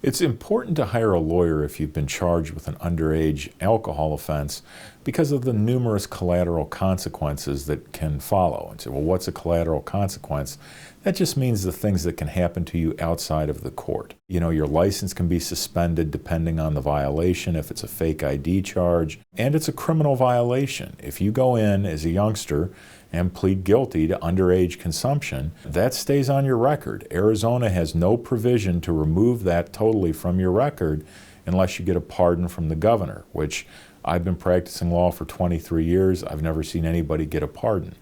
It's important to hire a lawyer if you've been charged with an underage alcohol offense because of the numerous collateral consequences that can follow. And so, well, what's a collateral consequence? That just means the things that can happen to you outside of the court. You know, your license can be suspended depending on the violation, if it's a fake ID charge, and it's a criminal violation. If you go in as a youngster and plead guilty to underage consumption, that stays on your record. Arizona has no provision to remove that totally from your record unless you get a pardon from the governor, which I've been practicing law for 23 years. I've never seen anybody get a pardon.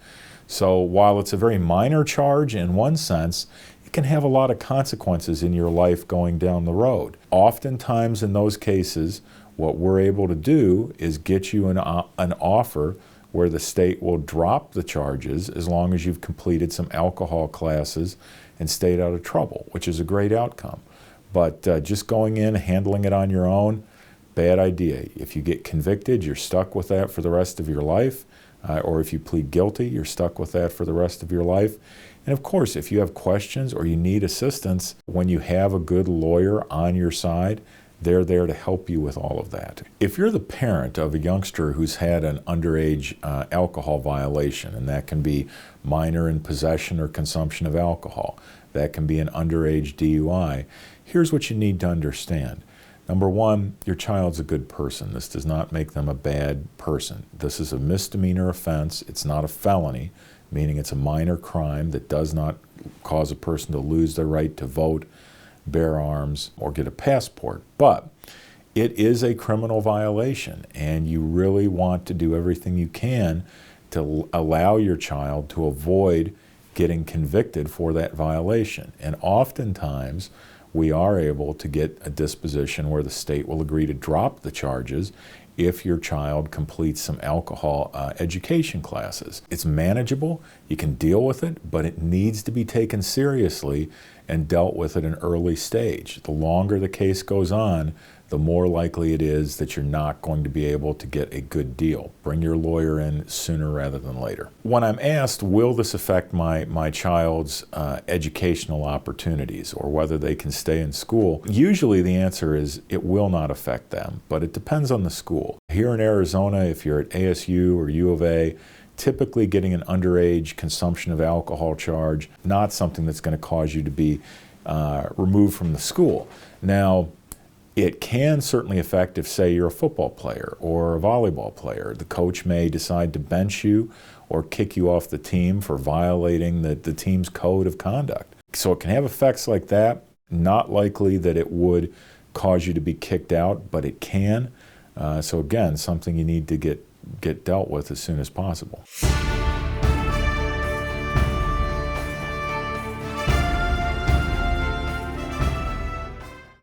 So while it's a very minor charge in one sense, it can have a lot of consequences in your life going down the road. Oftentimes in those cases, what we're able to do is get you an offer where the state will drop the charges as long as you've completed some alcohol classes and stayed out of trouble, which is a great outcome. But just going in, handling it on your own, bad idea. If you get convicted, you're stuck with that for the rest of your life. Or if you plead guilty, you're stuck with that for the rest of your life. And of course, if you have questions or you need assistance, when you have a good lawyer on your side, they're there to help you with all of that. If you're the parent of a youngster who's had an underage alcohol violation, and that can be minor in possession or consumption of alcohol, that can be an underage DUI, here's what you need to understand. Number one, your child's a good person. This does not make them a bad person. This is a misdemeanor offense. It's not a felony, meaning it's a minor crime that does not cause a person to lose their right to vote, bear arms, or get a passport. But it is a criminal violation, and you really want to do everything you can to allow your child to avoid getting convicted for that violation. And oftentimes, we are able to get a disposition where the state will agree to drop the charges if your child completes some alcohol education classes. It's manageable, you can deal with it, but it needs to be taken seriously and dealt with at an early stage. The longer the case goes on, the more likely it is that you're not going to be able to get a good deal. Bring your lawyer in sooner rather than later. When I'm asked, will this affect my child's educational opportunities or whether they can stay in school, usually the answer is it will not affect them, but it depends on the school. Here in Arizona, if you're at ASU or U of A, typically getting an underage consumption of alcohol charge, not something that's going to cause you to be removed from the school. Now, it can certainly affect if, say, you're a football player or a volleyball player. The coach may decide to bench you or kick you off the team for violating the team's code of conduct. So it can have effects like that. Not likely that it would cause you to be kicked out, but it can. So again, something you need to get dealt with as soon as possible.